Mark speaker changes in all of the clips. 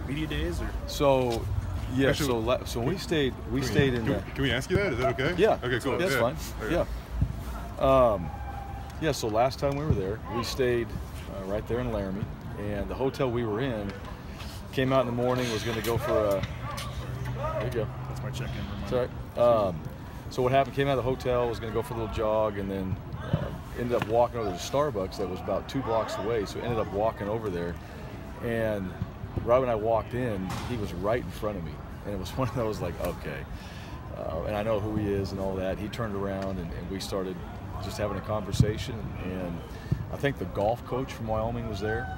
Speaker 1: media days or?
Speaker 2: So, yeah.
Speaker 3: Actually,
Speaker 2: so we stayed in.
Speaker 3: Can we ask you that? Is that okay?
Speaker 2: Yeah.
Speaker 3: Okay, cool.
Speaker 2: That's fine.
Speaker 3: Okay.
Speaker 2: Yeah. Yeah. So last time we were there, we stayed right there in Laramie, and the hotel we were in came out in the morning. Was going to go for a. There you go.
Speaker 1: That's my check-in.
Speaker 2: That's all right. So what happened? Came out of the hotel, was going to go for a little jog, and then ended up walking over to Starbucks that was about 2 blocks away. So ended up walking over there, and right when I walked in, he was right in front of me, and it was one of those like, okay. And I know who he is and all that. He turned around, and we started just having a conversation. And I think the golf coach from Wyoming was there.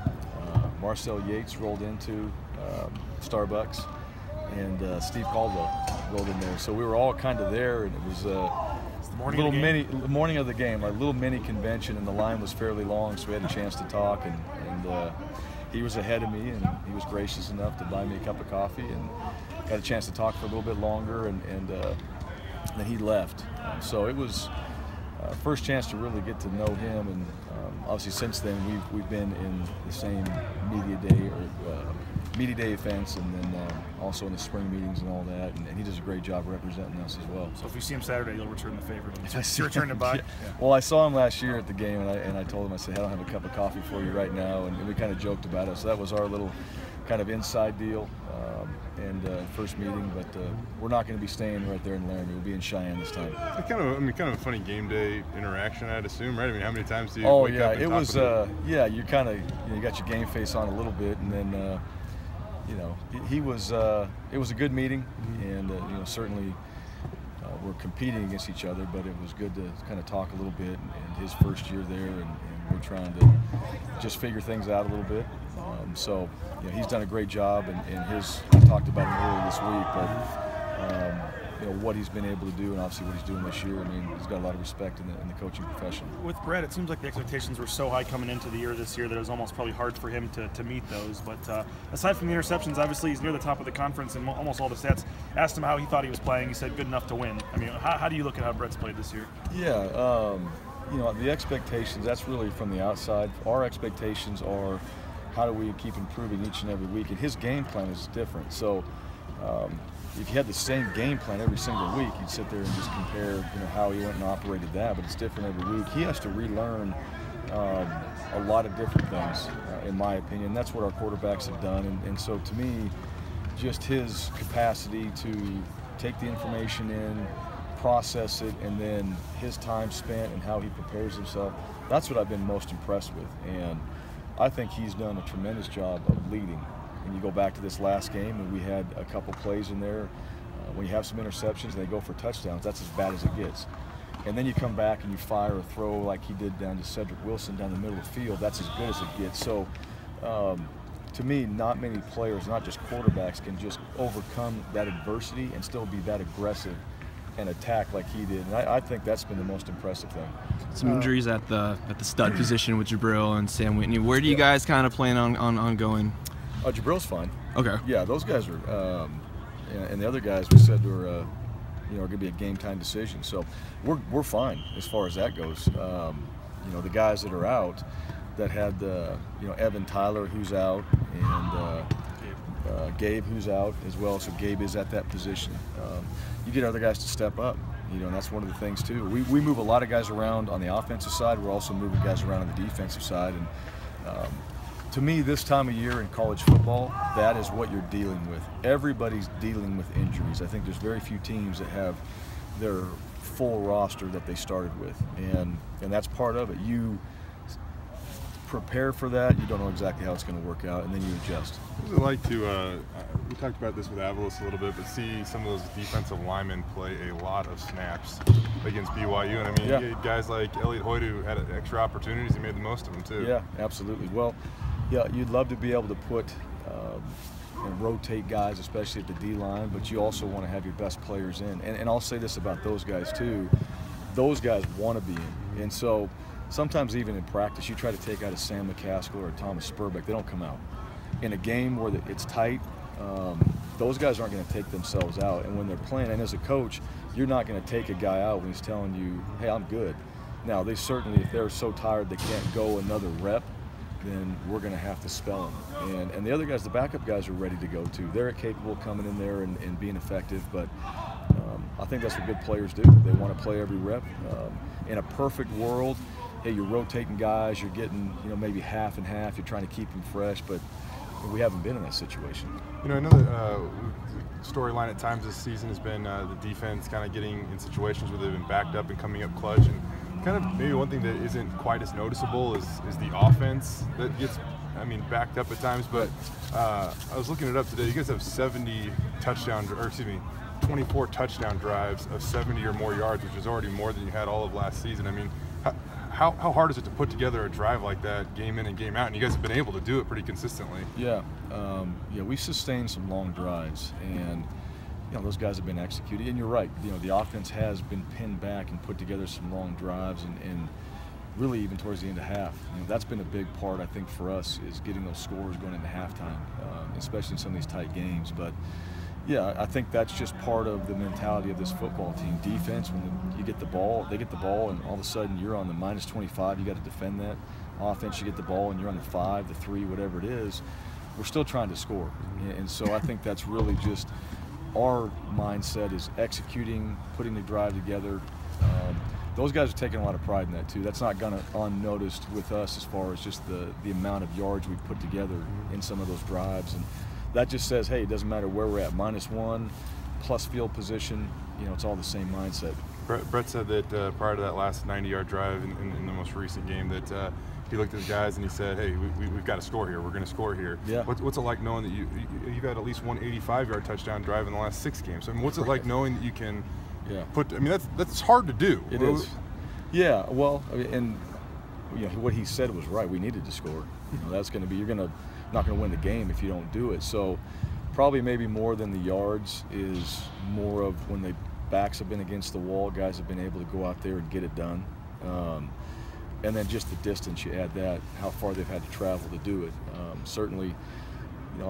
Speaker 2: Marcel Yates rolled into Starbucks, and Steve Caldwell rolled in there. So we were all kind of there, and it was the morning of the game, a little mini convention, and the line was fairly long, so we had a chance to talk. And he was ahead of me, and he was gracious enough to buy me a cup of coffee, and got a chance to talk for a little bit longer, and then he left. So it was first chance to really get to know him, and obviously since then we've been in the same media day events, and then also in the spring meetings and all that, and he does a great job representing us as well.
Speaker 1: So if you see him Saturday, you'll return the favor. It's your turn to buy.
Speaker 2: Yeah. Well, I saw him last year at the game, and I told him, I said, hey, I don't have a cup of coffee for you right now, and we kind of joked about it. So that was our little kind of inside deal and first meeting, but we're not going to be staying right there in Laramie. We'll be in Cheyenne this time.
Speaker 3: It's kind of a funny game day interaction, I'd assume, right? I mean, how many times do you
Speaker 2: wake
Speaker 3: up
Speaker 2: and
Speaker 3: it
Speaker 2: was
Speaker 3: yeah,
Speaker 2: you kind of you got your game face on a little bit, and then he was it was a good meeting, and certainly we're competing against each other, but it was good to kind of talk a little bit, and his first year there, and we're trying to just figure things out a little bit. So he's done a great job, and I talked about him earlier this week, but what he's been able to do, and obviously what he's doing this year, I mean, he's got a lot of respect in the coaching profession.
Speaker 1: With Brett, it seems like the expectations were so high coming into the year this year that it was almost probably hard for him to meet those. But aside from the interceptions, obviously he's near the top of the conference in almost all the stats. Asked him how he thought he was playing. He said good enough to win. I mean, how do you look at how Brett's played this year?
Speaker 2: Yeah, the expectations, that's really from the outside. Our expectations are how do we keep improving each and every week, and his game plan is different. So if you had the same game plan every single week, you'd sit there and just compare how he went and operated that, but it's different every week. He has to relearn a lot of different things, in my opinion. That's what our quarterbacks have done, and so to me, just his capacity to take the information in, process it, and then his time spent and how he prepares himself, that's what I've been most impressed with. And I think he's done a tremendous job of leading. And you go back to this last game, and we had a couple plays in there. When you have some interceptions and they go for touchdowns, that's as bad as it gets. And then you come back and you fire a throw like he did down to Cedric Wilson down the middle of the field, that's as good as it gets. So to me, not many players, not just quarterbacks, can just overcome that adversity and still be that aggressive and attack like he did. And I think that's been the most impressive thing.
Speaker 4: Some injuries at the stud position with Jabril and Sam Whitney. Where do you guys kind of plan on going?
Speaker 2: Jabril's fine.
Speaker 4: Okay.
Speaker 2: Yeah, those guys are, and the other guys we said were, are going to be a game time decision. So we're fine as far as that goes. The guys that are out, that had Evan Tyler who's out, and Gabe who's out as well. So Gabe is at that position. You get other guys to step up, and that's one of the things too. We move a lot of guys around on the offensive side. We're also moving guys around on the defensive side, and to me, this time of year in college football, that is what you're dealing with. Everybody's dealing with injuries. I think there's very few teams that have their full roster that they started with, and that's part of it. You prepare for that. You don't know exactly how it's going to work out, and then you adjust.
Speaker 3: What would it like to, we talked about this with Avalos a little bit, but see some of those defensive linemen play a lot of snaps against BYU. And I mean, you had guys like Elliot Hoyt who had extra opportunities. He made the most of them too.
Speaker 2: Yeah, absolutely. Well, yeah, you'd love to be able to put and rotate guys, especially at the D-line, but you also want to have your best players in. And I'll say this about those guys too. Those guys want to be in. And so sometimes even in practice, you try to take out a Sam McCaskill or a Thomas Spurbeck, they don't come out. In a game where it's tight, those guys aren't going to take themselves out. And when they're playing, and as a coach, you're not going to take a guy out when he's telling you, hey, I'm good. Now, they certainly, if they're so tired they can't go another rep, then we're going to have to spell them. And the other guys, the backup guys, are ready to go too. They're capable of coming in there and being effective, but I think that's what good players do. They want to play every rep. In a perfect world, hey, you're rotating guys, you're getting maybe half and half, you're trying to keep them fresh, but we haven't been in that situation.
Speaker 3: Another storyline at times this season has been the defense kind of getting in situations where they've been backed up and coming up clutch. And kind of maybe one thing that isn't quite as noticeable is the offense that gets, backed up at times. But I was looking it up today. You guys have 24 touchdown drives of 70 or more yards, which is already more than you had all of last season. How hard is it to put together a drive like that game in and game out? And you guys have been able to do it pretty consistently.
Speaker 2: Yeah, we sustained some long drives, and those guys have been executed. And you're right, the offense has been pinned back and put together some long drives, and really even towards the end of half. That's been a big part, I think, for us, is getting those scores going into halftime, especially in some of these tight games. But yeah, I think that's just part of the mentality of this football team. Defense, when you get the ball, they get the ball, and all of a sudden you're on the -25, you got to defend that. Offense, you get the ball, and you're on the 5, the 3, whatever it is. We're still trying to score. And so I think that's really just our mindset, is executing, putting the drive together. Those guys are taking a lot of pride in that too. That's not gone unnoticed with us as far as just the amount of yards we put together in some of those drives. And that just says, hey, it doesn't matter where we're at, -1, plus field position, it's all the same mindset.
Speaker 3: Brett said that prior to that last 90-yard drive in the most recent game that he looked at the guys and he said, hey, we've got to score here. We're going to score here.
Speaker 2: Yeah.
Speaker 3: What's it like knowing that you've had at least one 85-yard touchdown drive in the last 6 games? What's it like knowing that you can put – that's hard to do.
Speaker 2: It is. Yeah, well, and what he said was right. We needed to score. That's going to be – you're not going to win the game if you don't do it. So probably maybe more than the yards is more of when the backs have been against the wall, guys have been able to go out there and get it done. And then just the distance, you add that, how far they've had to travel to do it. Certainly,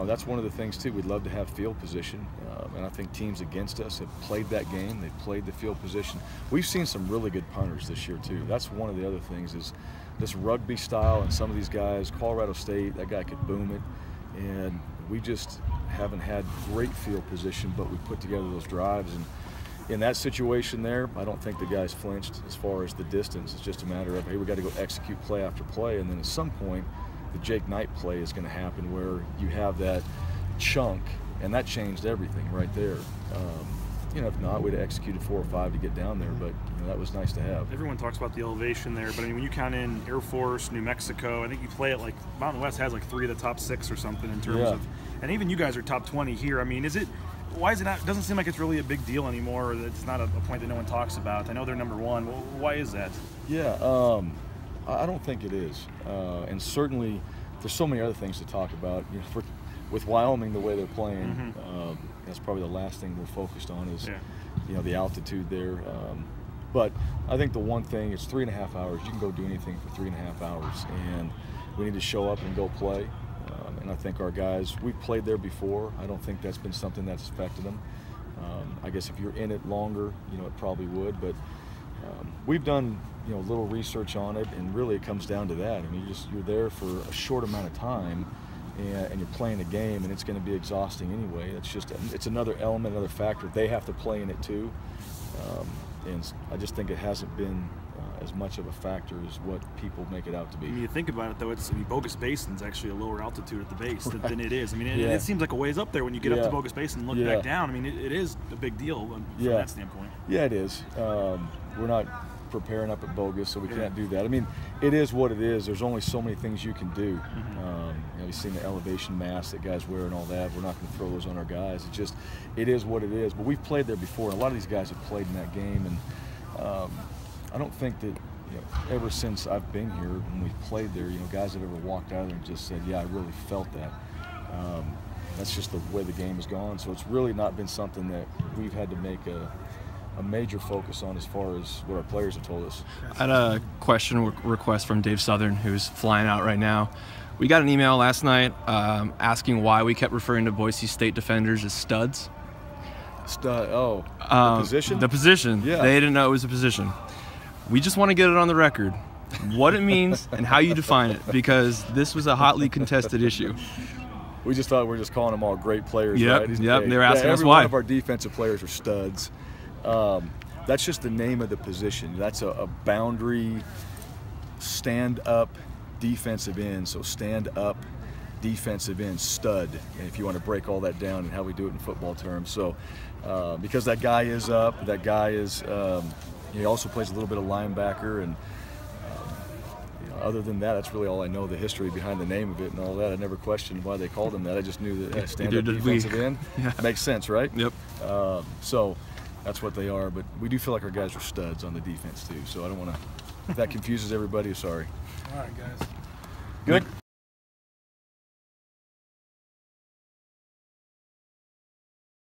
Speaker 2: that's one of the things too. We'd love to have field position, and I think teams against us have played that game. They've played the field position. We've seen some really good punters this year too. That's one of the other things, is this rugby style, and some of these guys, Colorado State, that guy could boom it, and we just haven't had great field position, but we put together those drives. And in that situation there, I don't think the guys flinched as far as the distance. It's just a matter of, hey, we got to go execute play after play, and then at some point, the Jake Knight play is going to happen where you have that chunk, and that changed everything right there. If not, we'd have executed 4 or 5 to get down there, but that was nice to have.
Speaker 1: Everyone talks about the elevation there, but when you count in Air Force, New Mexico, I think you play it like Mountain West has like 3 of the top 6 or something in terms of, and even you guys are top 20 here. Why is it not? It doesn't seem like it's really a big deal anymore, or that it's not a point that no one talks about. I know they're number 1. Well, why is that?
Speaker 2: Yeah, I don't think it is, and certainly there's so many other things to talk about. With Wyoming, the way they're playing, that's probably the last thing we're focused on is, the altitude there. But I think the one thing is 3.5 hours. You can go do anything for 3.5 hours, and we need to show up and go play. And I think our guys, we've played there before. I don't think that's been something that's affected them. I guess if you're in it longer, it probably would. But we've done, a little research on it, and really it comes down to that. You're there for a short amount of time, and you're playing a game, and it's going to be exhausting anyway. It's another element, another factor. They have to play in it too. And I just think it hasn't been as much of a factor as what people make it out to be.
Speaker 1: You think about it, though, Bogus Basin's actually a lower altitude at the base than it is. It seems like a ways up there when you get up to Bogus Basin and look back down. It is a big deal from that standpoint.
Speaker 2: Yeah, it is. We're not preparing up at Bogus, so we can't do that. It is what it is. There's only so many things you can do. You've seen the elevation masks that guys wear and all that. We're not going to throw those on our guys. It is what it is. But we've played there before, and a lot of these guys have played in that game. And I don't think that, ever since I've been here, when we've played there, guys have ever walked out there and just said, yeah, I really felt that. That's just the way the game has gone. So it's really not been something that we've had to make a major focus on as far as what our players have told us.
Speaker 4: I had a question request from Dave Southern, who's flying out right now. We got an email last night asking why we kept referring to Boise State defenders as studs.
Speaker 2: The position?
Speaker 4: The position.
Speaker 2: Yeah.
Speaker 4: They didn't know it was a position. We just want to get it on the record. what it means and how you define it, because this was a hotly contested issue.
Speaker 2: We just thought we were just calling them all great players,
Speaker 4: yep,
Speaker 2: right?
Speaker 4: Yep, they were asking us
Speaker 2: every
Speaker 4: why.
Speaker 2: Every one of our defensive players are studs. That's just the name of the position. That's a boundary, stand-up defensive end. So stand-up defensive end, stud, and if you want to break all that down and how we do it in football terms. So because that guy is up, that guy is, he also plays a little bit of linebacker, and other than that, that's really all I know, the history behind the name of it and all that. I never questioned why they called him that. I just knew that stand-up defensive end makes sense, right?
Speaker 4: Yep.
Speaker 2: So that's what they are, but we do feel like our guys are studs on the defense too, so I don't want to, if that confuses everybody, sorry.
Speaker 1: All right, guys.
Speaker 2: Good.